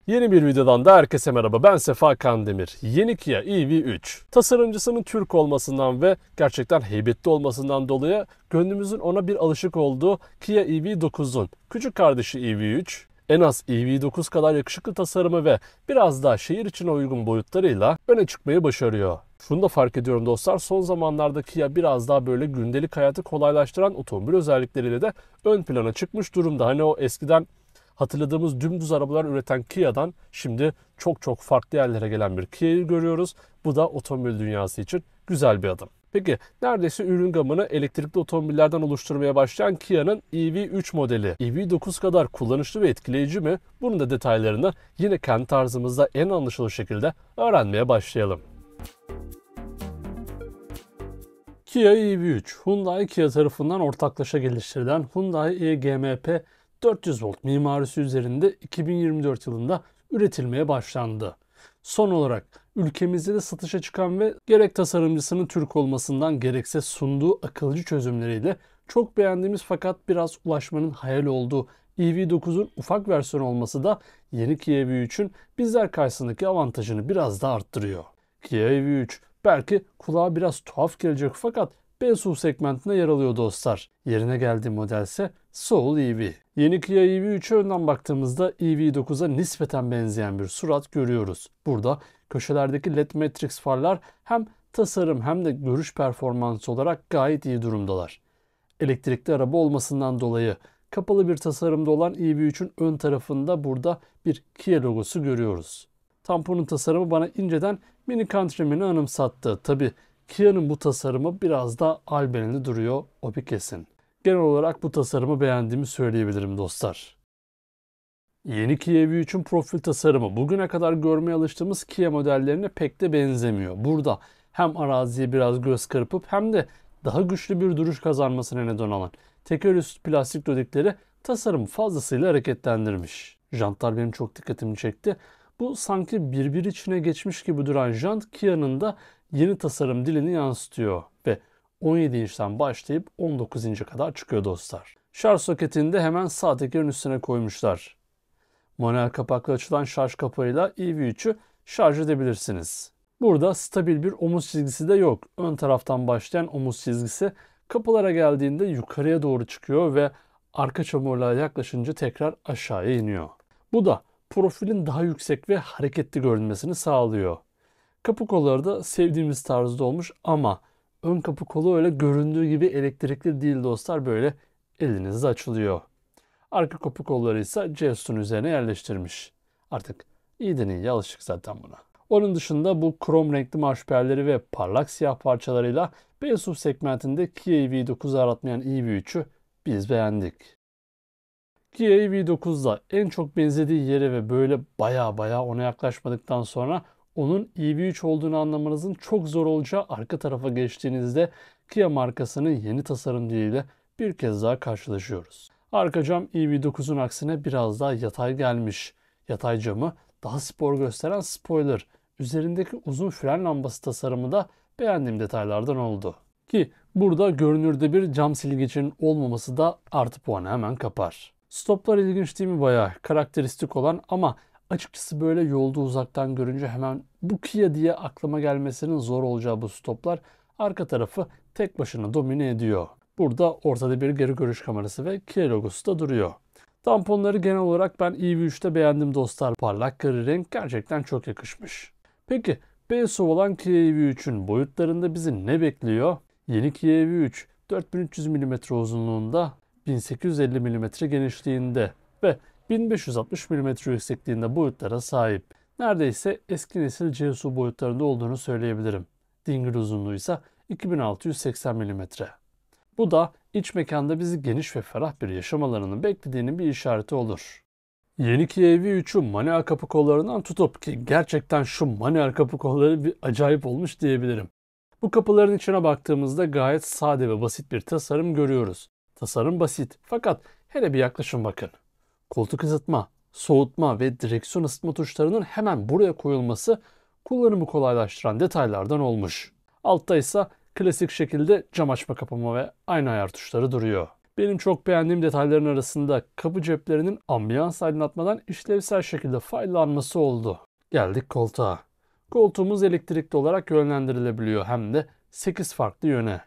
Yeni bir videodan da herkese merhaba. Ben Sefa Kandemir. Yeni Kia EV3. Tasarımcısının Türk olmasından ve gerçekten heybetli olmasından dolayı gönlümüzün ona bir alışık olduğu Kia EV9'un küçük kardeşi EV3, en az EV9 kadar yakışıklı tasarımı ve biraz daha şehir içine uygun boyutlarıyla öne çıkmayı başarıyor. Şunu da fark ediyorum dostlar, son zamanlarda Kia biraz daha böyle gündelik hayatı kolaylaştıran otomobil özellikleriyle de ön plana çıkmış durumda. Hani o eskiden hatırladığımız dümdüz arabalar üreten Kia'dan şimdi çok farklı yerlere gelen bir Kia'yı görüyoruz. Bu da otomobil dünyası için güzel bir adım. Peki neredeyse ürün gamını elektrikli otomobillerden oluşturmaya başlayan Kia'nın EV3 modeli EV9 kadar kullanışlı ve etkileyici mi? Bunun da detaylarını yine kendi tarzımızda en anlaşılır şekilde öğrenmeye başlayalım. Kia EV3, Hyundai Kia tarafından ortaklaşa geliştirilen Hyundai eGMP 400 volt mimarisi üzerinde 2024 yılında üretilmeye başlandı. Son olarak ülkemizde de satışa çıkan ve gerek tasarımcısının Türk olmasından gerekse sunduğu akılcı çözümleriyle çok beğendiğimiz fakat biraz ulaşmanın hayal olduğu EV9'un ufak versiyonu olması da yeni Kia EV3'ün bizler karşısındaki avantajını biraz da arttırıyor. Kia EV3 belki kulağa biraz tuhaf gelecek fakat B SUV segmentinde yer alıyor dostlar. Yerine geldiği model ise Soul EV. Yeni Kia EV3'e önden baktığımızda EV9'a nispeten benzeyen bir surat görüyoruz. Burada köşelerdeki LED Matrix farlar hem tasarım hem de görüş performansı olarak gayet iyi durumdalar. Elektrikli araba olmasından dolayı kapalı bir tasarımda olan EV3'ün ön tarafında burada bir Kia logosu görüyoruz. Tamponun tasarımı bana inceden Mini Countryman'i anımsattı. Tabi Kia'nın bu tasarımı biraz daha albenili duruyor, o bir kesin. Genel olarak bu tasarımı beğendiğimi söyleyebilirim dostlar. Yeni Kia EV3'ün profil tasarımı bugüne kadar görmeye alıştığımız Kia modellerine pek de benzemiyor. Burada hem araziye biraz göz kırpıp hem de daha güçlü bir duruş kazanmasına neden olan teker üstü plastik dodikleri tasarımı fazlasıyla hareketlendirmiş. Jantlar benim çok dikkatimi çekti. Bu sanki birbir içine geçmiş gibi duran jant Kia'nın da yeni tasarım dilini yansıtıyor ve 17 inçten başlayıp 19 ince kadar çıkıyor dostlar. Şarj soketini de hemen sağ tekerin üstüne koymuşlar. Manuel kapaklı açılan şarj kapağıyla EV3'ü şarj edebilirsiniz. Burada stabil bir omuz çizgisi de yok. Ön taraftan başlayan omuz çizgisi kapılara geldiğinde yukarıya doğru çıkıyor ve arka çamurluğa yaklaşınca tekrar aşağıya iniyor. Bu da profilin daha yüksek ve hareketli görünmesini sağlıyor. Kapı kolları da sevdiğimiz tarzda olmuş ama ön kapı kolu öyle göründüğü gibi elektrikli değil dostlar, böyle elinizde açılıyor. Arka kapı kolları ise G-Stone üzerine yerleştirmiş. Artık iyiden iyiye alışık zaten buna. Onun dışında bu krom renkli marşperleri ve parlak siyah parçalarıyla B SUV segmentinde Kia EV9'u aratmayan EV3'ü biz beğendik. Kia EV9'da en çok benzediği yere ve böyle baya ona yaklaşmadıktan sonra onun EV3 olduğunu anlamanızın çok zor olacağı arka tarafa geçtiğinizde Kia markasının yeni tasarım diliyle bir kez daha karşılaşıyoruz. Arka cam EV9'un aksine biraz daha yatay gelmiş. Yatay camı daha spor gösteren spoiler, üzerindeki uzun fren lambası tasarımı da beğendiğim detaylardan oldu. Ki burada görünürde bir cam silgecinin olmaması da artı puanı hemen kapar. Stoplar ilginç değil mi, bayağı karakteristik olan ama açıkçası böyle yolda uzaktan görünce hemen bu Kia diye aklıma gelmesinin zor olacağı bu stoplar arka tarafı tek başına domine ediyor. Burada ortada bir geri görüş kamerası ve Kia logosu da duruyor. Tamponları genel olarak ben EV3'te beğendim dostlar. Parlak gri renk gerçekten çok yakışmış. Peki B SUV olan Kia EV3'ün boyutlarında bizi ne bekliyor? Yeni Kia EV3 4300 mm uzunluğunda, 1850 mm genişliğinde ve 1560 mm yüksekliğinde boyutlara sahip. Neredeyse eski nesil C-SUV boyutlarında olduğunu söyleyebilirim. Dingil uzunluğu ise 2680 mm. Bu da iç mekanda bizi geniş ve ferah bir yaşam alanının beklediğinin bir işareti olur. Yeni Kia EV3'ü manuel kapı kollarından tutup ki gerçekten şu manuel kapı kolları bir acayip olmuş diyebilirim. Bu kapıların içine baktığımızda gayet sade ve basit bir tasarım görüyoruz. Tasarım basit fakat hele bir yaklaşın bakın. Koltuk ısıtma, soğutma ve direksiyon ısıtma tuşlarının hemen buraya koyulması kullanımı kolaylaştıran detaylardan olmuş. Altta ise klasik şekilde cam açma kapama ve ayna ayar tuşları duruyor. Benim çok beğendiğim detayların arasında kapı ceplerinin ambiyans aydınlatmadan işlevsel şekilde faydalanması oldu. Geldik koltuğa. Koltuğumuz elektrikli olarak yönlendirilebiliyor hem de 8 farklı yöne.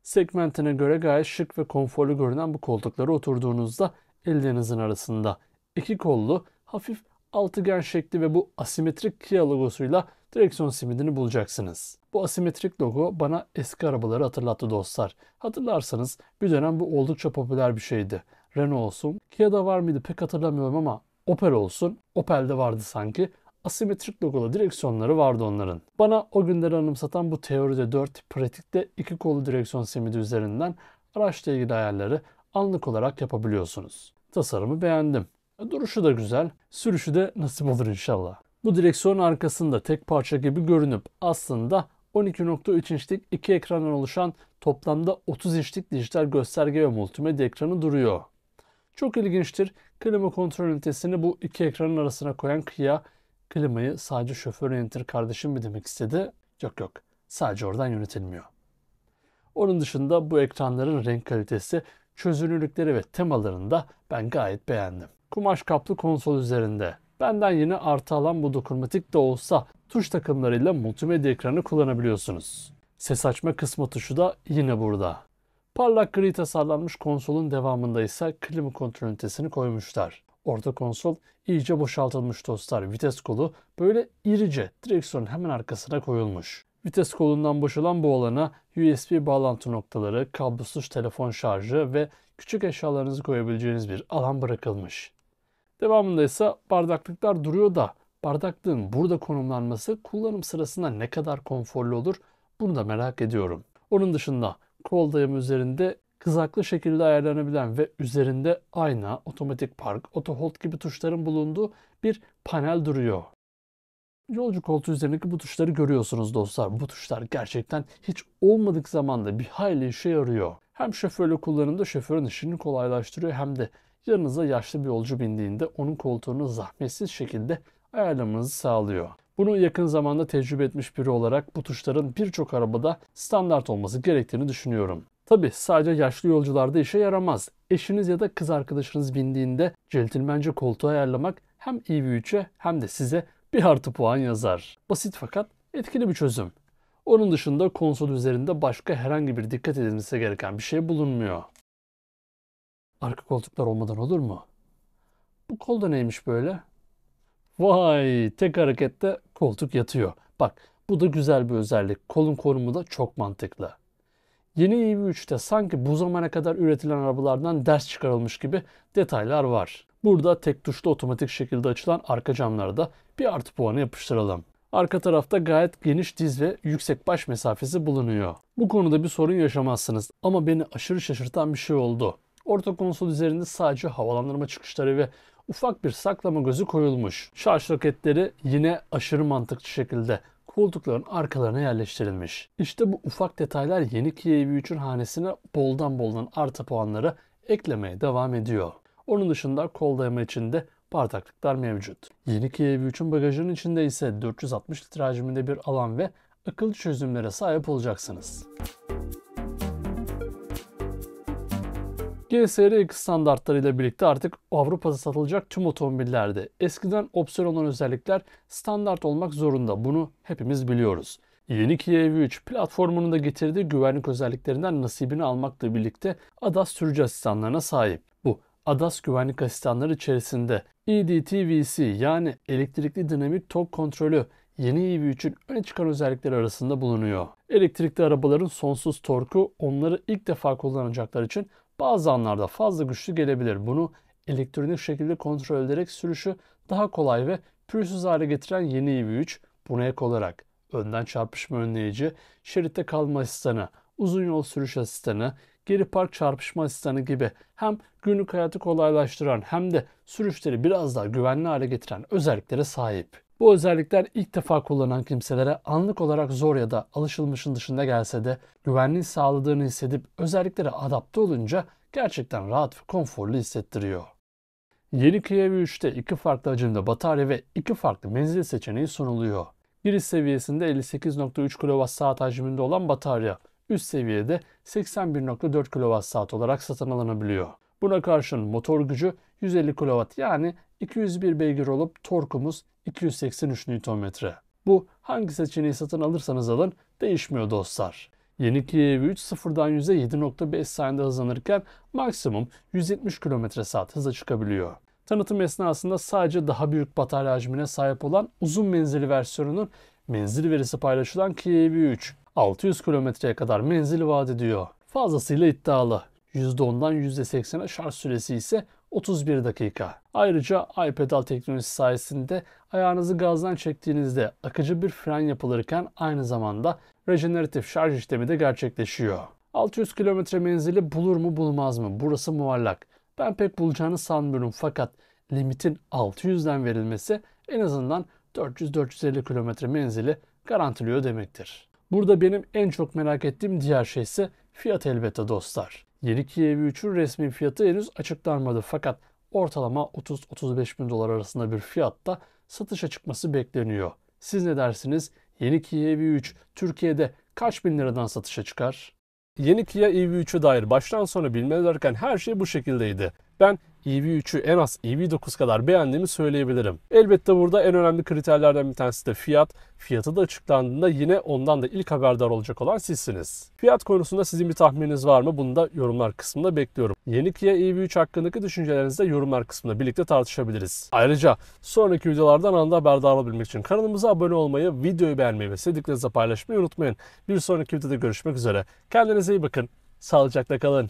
Segmentine göre gayet şık ve konforlu görünen bu koltuklara oturduğunuzda ellerinizin arasında iki kollu, hafif altıgen şekli ve bu asimetrik Kia logosuyla direksiyon simidini bulacaksınız. Bu asimetrik logo bana eski arabaları hatırlattı dostlar. Hatırlarsanız bir dönem bu oldukça popüler bir şeydi. Renault olsun, Kia'da var mıydı pek hatırlamıyorum ama Opel olsun, Opel'de vardı sanki. Asimetrik logolu direksiyonları vardı onların. Bana o günleri anımsatan bu teoride 4, pratikte 2 kollu direksiyon simidi üzerinden araçla ilgili ayarları anlık olarak yapabiliyorsunuz. Tasarımı beğendim. Duruşu da güzel, sürüşü de nasip olur inşallah. Bu direksiyon arkasında tek parça gibi görünüp aslında 12.3 inçlik iki ekrandan oluşan toplamda 30 inçlik dijital gösterge ve multimedya ekranı duruyor. Çok ilginçtir. Klima kontrol ünitesini bu iki ekranın arasına koyan Kia, klimayı sadece şoför yönetir kardeşim mi demek istedi? Yok yok. Sadece oradan yönetilmiyor. Onun dışında bu ekranların renk kalitesi, çözünürlükleri ve temalarını da ben gayet beğendim. Kumaş kaplı konsol üzerinde. Benden yine artı alan bu dokunmatik de olsa tuş takımlarıyla multimedya ekranı kullanabiliyorsunuz. Ses açma kısmı tuşu da yine burada. Parlak gri tasarlanmış konsolun devamında ise klima kontrol ünitesini koymuşlar. Orta konsol iyice boşaltılmış dostlar. Vites kolu böyle irice direksiyonun hemen arkasına koyulmuş. Vites kolundan boşalan bu alana USB bağlantı noktaları, kablosuz telefon şarjı ve küçük eşyalarınızı koyabileceğiniz bir alan bırakılmış. Devamında ise bardaklıklar duruyor da bardaklığın burada konumlanması kullanım sırasında ne kadar konforlu olur bunu da merak ediyorum. Onun dışında kol dayamı üzerinde kızaklı şekilde ayarlanabilen ve üzerinde ayna, otomatik park, auto hold gibi tuşların bulunduğu bir panel duruyor. Yolcu koltuğu üzerindeki bu tuşları görüyorsunuz dostlar. Bu tuşlar gerçekten hiç olmadık zamanda bir hayli işe yarıyor. Hem şoförle kullanımda şoförün işini kolaylaştırıyor hem de yanınıza yaşlı bir yolcu bindiğinde onun koltuğunu zahmetsiz şekilde ayarlamanızı sağlıyor. Bunu yakın zamanda tecrübe etmiş biri olarak bu tuşların birçok arabada standart olması gerektiğini düşünüyorum. Tabi sadece yaşlı yolcularda işe yaramaz. Eşiniz ya da kız arkadaşınız bindiğinde centilmence koltuğu ayarlamak hem EV3'e hem de size bir artı puan yazar. Basit fakat etkili bir çözüm. Onun dışında konsol üzerinde başka herhangi bir dikkat edilmesi gereken bir şey bulunmuyor. Arka koltuklar olmadan olur mu? Bu kol da neymiş böyle? Vay, tek harekette koltuk yatıyor. Bak, bu da güzel bir özellik. Kolun konumu da çok mantıklı. Yeni EV3'te sanki bu zamana kadar üretilen arabalardan ders çıkarılmış gibi detaylar var. Burada tek tuşla otomatik şekilde açılan arka camlara da bir artı puanı yapıştıralım. Arka tarafta gayet geniş diz ve yüksek baş mesafesi bulunuyor. Bu konuda bir sorun yaşamazsınız ama beni aşırı şaşırtan bir şey oldu. Orta konsol üzerinde sadece havalandırma çıkışları ve ufak bir saklama gözü koyulmuş. Şarj soketleri yine aşırı mantıklı şekilde koltukların arkalarına yerleştirilmiş. İşte bu ufak detaylar yeni Kia EV3'ün hanesine boldan artı puanları eklemeye devam ediyor. Onun dışında kol dayama içinde bardaklıklar mevcut. Yeni Kia EV3'ün bagajının içinde ise 460 litre hacminde bir alan ve akıllı çözümlere sahip olacaksınız. GSR-X standartlarıyla birlikte artık Avrupa'da satılacak tüm otomobillerde eskiden opsiyon olan özellikler standart olmak zorunda. Bunu hepimiz biliyoruz. Yeni Kia EV3 platformunun da getirdiği güvenlik özelliklerinden nasibini almakla birlikte ADAS sürücü asistanlarına sahip. Bu ADAS güvenlik asistanları içerisinde EDTVC yani elektrikli dinamik tork kontrolü yeni EV3'ün öne çıkan özellikleri arasında bulunuyor. Elektrikli arabaların sonsuz torku onları ilk defa kullanacaklar için bazı anlarda fazla güçlü gelebilir. Bunu elektronik şekilde kontrol ederek sürüşü daha kolay ve pürüzsüz hale getiren yeni EV3 buna ek olarak önden çarpışma önleyici, şeritte kalma asistanı, uzun yol sürüş asistanı, geri park çarpışma asistanı gibi hem günlük hayatı kolaylaştıran hem de sürüşleri biraz daha güvenli hale getiren özelliklere sahip. Bu özellikler ilk defa kullanan kimselere anlık olarak zor ya da alışılmışın dışında gelse de güvenliği sağladığını hissedip özelliklere adapte olunca gerçekten rahat ve konforlu hissettiriyor. Yeni Kia EV3'te iki farklı hacimde batarya ve iki farklı menzil seçeneği sunuluyor. Giriş seviyesinde 58.3 kWh hacminde olan batarya üst seviyede 81.4 kWh olarak satın alınabiliyor. Buna karşın motor gücü 150 kW yani 201 beygir olup torkumuz 283 Nm. Bu hangi seçeneği satın alırsanız alın değişmiyor dostlar. Yeni Kia EV3 sıfırdan 100'e 7.5 saniyede hızlanırken maksimum 170 km/saat hıza çıkabiliyor. Tanıtım esnasında sadece daha büyük batarya hacmine sahip olan uzun menzilli versiyonunun menzil verisi paylaşılan Kia EV3 600 kilometreye kadar menzil vaat ediyor. Fazlasıyla iddialı. %10'dan %80'e şarj süresi ise 31 dakika. Ayrıca iPedal teknolojisi sayesinde ayağınızı gazdan çektiğinizde akıcı bir fren yapılırken aynı zamanda rejeneratif şarj işlemi de gerçekleşiyor. 600 kilometre menzili bulur mu bulmaz mı? Burası muallak. Ben pek bulacağını sanmıyorum fakat limitin 600'den verilmesi en azından 400-450 kilometre menzili garantiliyor demektir. Burada benim en çok merak ettiğim diğer şey ise fiyat elbette dostlar. Yeni Kia EV3'ün resmi fiyatı henüz açıklanmadı fakat ortalama 30-35 bin dolar arasında bir fiyatta satışa çıkması bekleniyor. Siz ne dersiniz? Yeni Kia EV3 Türkiye'de kaç bin liradan satışa çıkar? Yeni Kia EV3'e dair baştan sona bilmeniz gereken her şey bu şekildeydi. Ben EV3'ü en az EV9 kadar beğendiğimi söyleyebilirim. Elbette burada en önemli kriterlerden bir tanesi de fiyat. Fiyatı da açıklandığında yine ondan da ilk haberdar olacak olan sizsiniz. Fiyat konusunda sizin bir tahmininiz var mı? Bunu da yorumlar kısmında bekliyorum. Yeni Kia EV3 hakkındaki düşüncelerinizi de yorumlar kısmında birlikte tartışabiliriz. Ayrıca sonraki videolardan anında haberdar olabilmek için kanalımıza abone olmayı, videoyu beğenmeyi ve sevdiklerinizle paylaşmayı unutmayın. Bir sonraki videoda görüşmek üzere. Kendinize iyi bakın. Sağlıcakla kalın.